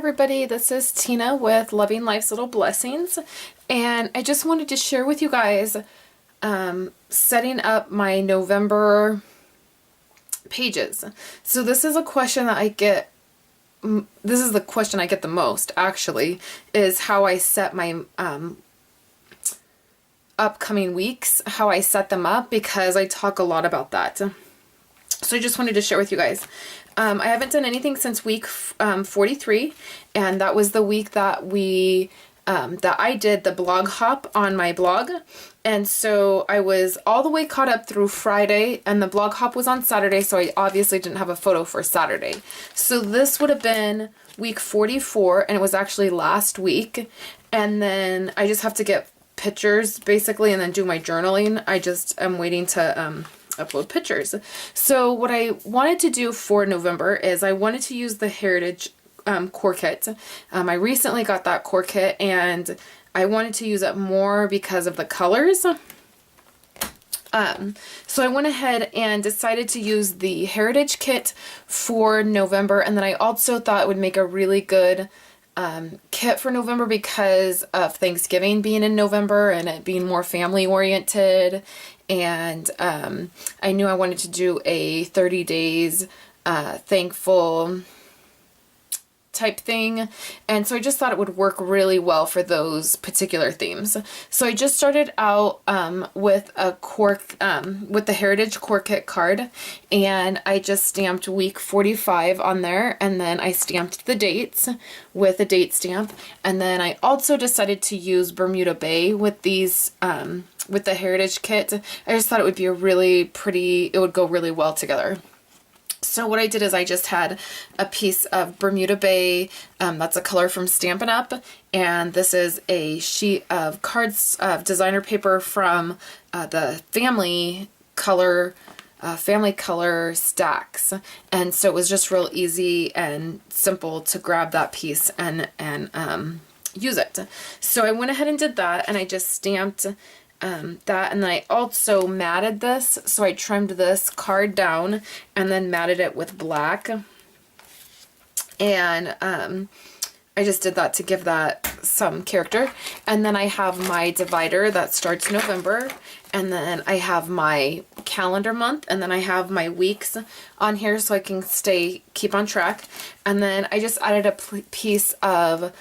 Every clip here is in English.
everybody, this is Tina with Loving Life's Little Blessings, and I just wanted to share with you guys setting up my November pages. So this is a question that I get, this is the question I get the most actually, is how I set my upcoming weeks, how I set them up, because I talk a lot about that. So I just wanted to share with you guys. I haven't done anything since week 43, and that was the week that that I did the blog hop on my blog. And so I was all the way caught up through Friday, and the blog hop was on Saturday, so I obviously didn't have a photo for Saturday. So this would have been week 44, and it was actually last week. And then I just have to get pictures basically and then do my journaling. I just am waiting to upload pictures. So what I wanted to do for November is I wanted to use the Heritage core kit. I recently got that core kit and I wanted to use it more because of the colors. So I went ahead and decided to use the Heritage kit for November, and then I also thought it would make a really good kit for November because of Thanksgiving being in November and it being more family oriented. And I knew I wanted to do a 30 days thankful type thing, and so I just thought it would work really well for those particular themes. So I just started out with a with the Heritage Core Kit card, and I just stamped week 45 on there, and then I stamped the dates with a date stamp, and then I also decided to use Bermuda Bay with these with the Heritage kit. I just thought it would be a really pretty, it would go really well together. So what I did is I just had a piece of Bermuda Bay, that's a color from Stampin' Up, and this is a sheet of cards of designer paper from the family color stacks, and so it was just real easy and simple to grab that piece and use it. So I went ahead and did that, and I just stamped that, and then I also matted this, so I trimmed this card down and then matted it with black, and I just did that to give that some character. And then I have my divider that starts November, and then I have my calendar month, and then I have my weeks on here so I can keep on track. And then I just added a piece of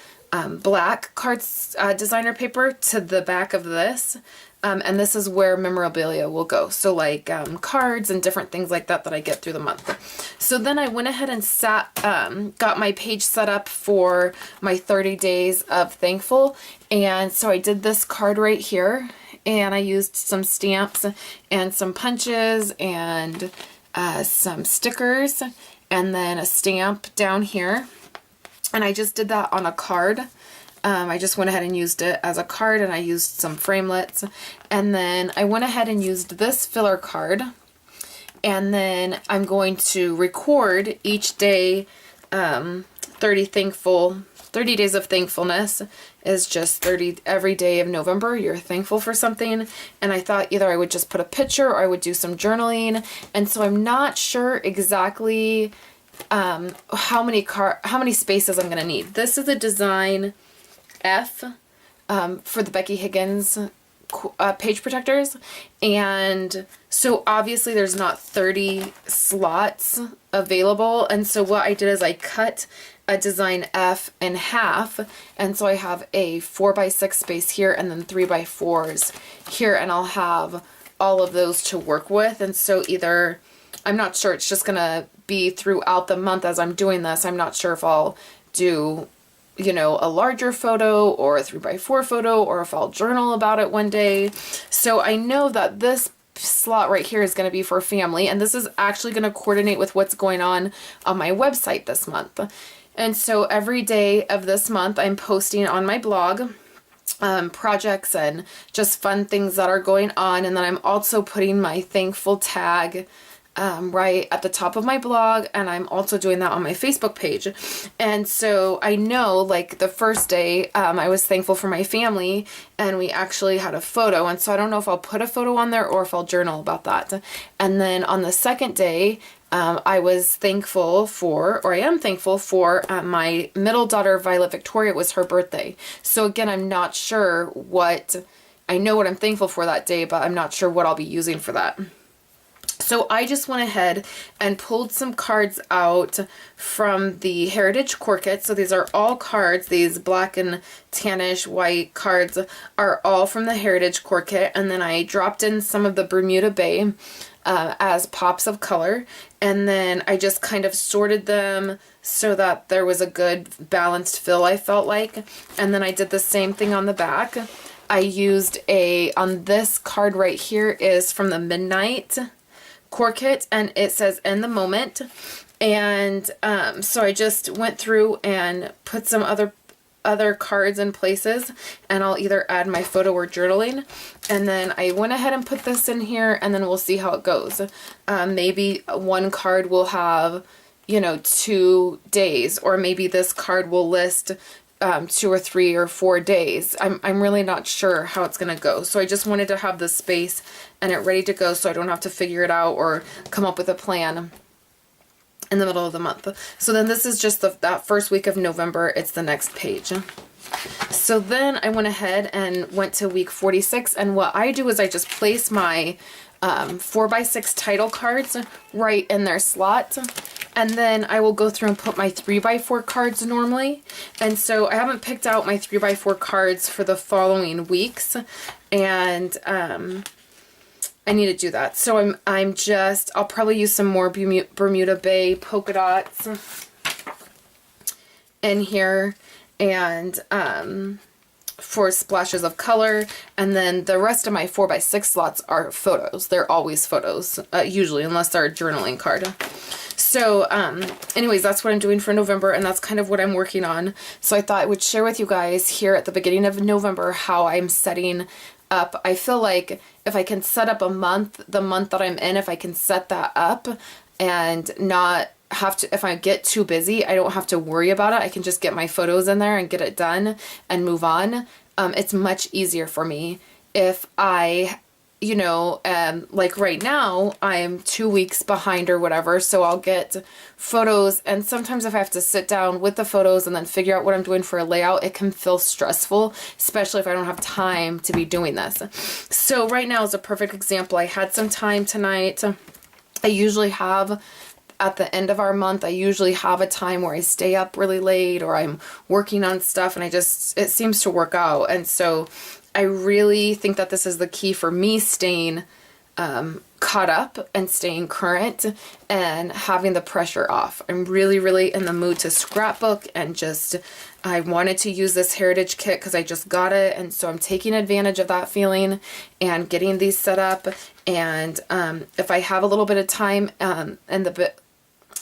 black cards designer paper to the back of this. And this is where memorabilia will go. So like cards and different things like that I get through the month. So then I went ahead and got my page set up for my 30 days of thankful. And so I did this card right here, and I used some stamps and some punches and some stickers and then a stamp down here. And I just did that on a card. I just went ahead and used it as a card, and I used some framelits, and then I went ahead and used this filler card, and then I'm going to record each day 30 days of thankfulness is just 30 every day of November you're thankful for something. And I thought either I would just put a picture or I would do some journaling, and so I'm not sure exactly how many spaces I'm gonna need. This is a design F for the Becky Higgins page protectors, and so obviously there's not 30 slots available, and so what I did is I cut a design F in half, and so I have a 4x6 space here and then 3x4s here, and I'll have all of those to work with. And so either, I'm not sure, it's just gonna be throughout the month as I'm doing this. I'm not sure if I'll do, you know, a larger photo or a 3x4 photo, or if I'll journal about it one day. So I know that this slot right here is going to be for family, and this is actually going to coordinate with what's going on my website this month. And so every day of this month I'm posting on my blog projects and just fun things that are going on, and then I'm also putting my thankful tag right at the top of my blog, and I'm also doing that on my Facebook page. And so I know, like, the first day I was thankful for my family, and we actually had a photo, and so I don't know if I'll put a photo on there or if I'll journal about that. And then on the second day I was thankful for, or I am thankful for, my middle daughter, Violet Victoria, it was her birthday. So again, I'm not sure what, I know what I'm thankful for that day, but I'm not sure what I'll be using for that. So I just went ahead and pulled some cards out from the Heritage Core Kit. So these are all cards. These black and tannish white cards are all from the Heritage Core Kit. And then I dropped in some of the Bermuda Bay as pops of color. And then I just kind of sorted them so that there was a good balanced fill, I felt like. And then I did the same thing on the back. I used on this card right here is from the Midnight Core Kit, and it says in the moment. And so I just went through and put some other cards in places, and I'll either add my photo or journaling. And then I went ahead and put this in here, and then we'll see how it goes. Maybe one card will have, 2 days, or maybe this card will list 2 or 3 or 4 days. I'm really not sure how it's going to go. So I just wanted to have the space and it ready to go so I don't have to figure it out or come up with a plan in the middle of the month. So then this is just that first week of November. It's the next page. So then I went ahead and went to week 46, and what I do is I just place my 4x6 title cards right in their slot, and then I will go through and put my 3x4 cards normally. And so I haven't picked out my 3x4 cards for the following weeks, and I need to do that. So I'll probably use some more Bermuda Bay polka dots in here, and for splashes of color. And then the rest of my 4x6 slots are photos. They're always photos, usually, unless they're a journaling card. So anyways, that's what I'm doing for November, and that's kind of what I'm working on. So I thought I would share with you guys here at the beginning of November how I'm setting up. I feel like if I can set up the month that I'm in, if I can set that up and not have to, if I get too busy, I don't have to worry about it. I can just get my photos in there and get it done and move on. It's much easier for me if I, like right now, I'm 2 weeks behind or whatever, so I'll get photos, and sometimes if I have to sit down with the photos and then figure out what I'm doing for a layout, it can feel stressful, especially if I don't have time to be doing this. So right now is a perfect example. I had some time tonight. I usually have, at the end of our month, I usually have a time where I stay up really late or I'm working on stuff, and it seems to work out. And so I really think that this is the key for me staying caught up and staying current and having the pressure off. I'm really, really in the mood to scrapbook, and I wanted to use this Heritage kit because I just got it, and so I'm taking advantage of that feeling and getting these set up. And if I have a little bit of time in the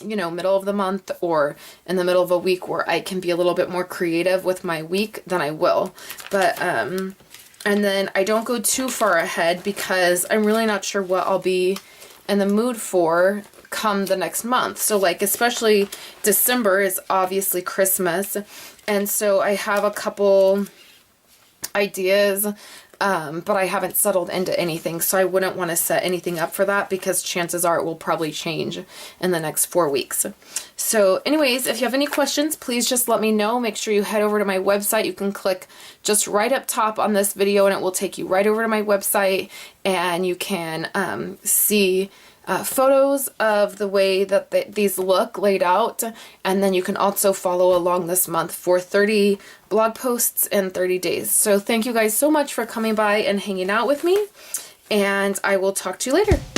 middle of the month or in the middle of a week where I can be a little bit more creative with my week, then I will. But and then I don't go too far ahead because I'm really not sure what I'll be in the mood for come the next month. So like, especially December is obviously Christmas, and so I have a couple ideas, but I haven't settled into anything, so I wouldn't want to set anything up for that because chances are it will probably change in the next 4 weeks. So anyways, if you have any questions, please just let me know. Make sure you head over to my website. You can click just right up top on this video and it will take you right over to my website, and you can see photos of the way that these look laid out, and then you can also follow along this month for 30 blog posts in 30 days. So thank you guys so much for coming by and hanging out with me, and I will talk to you later.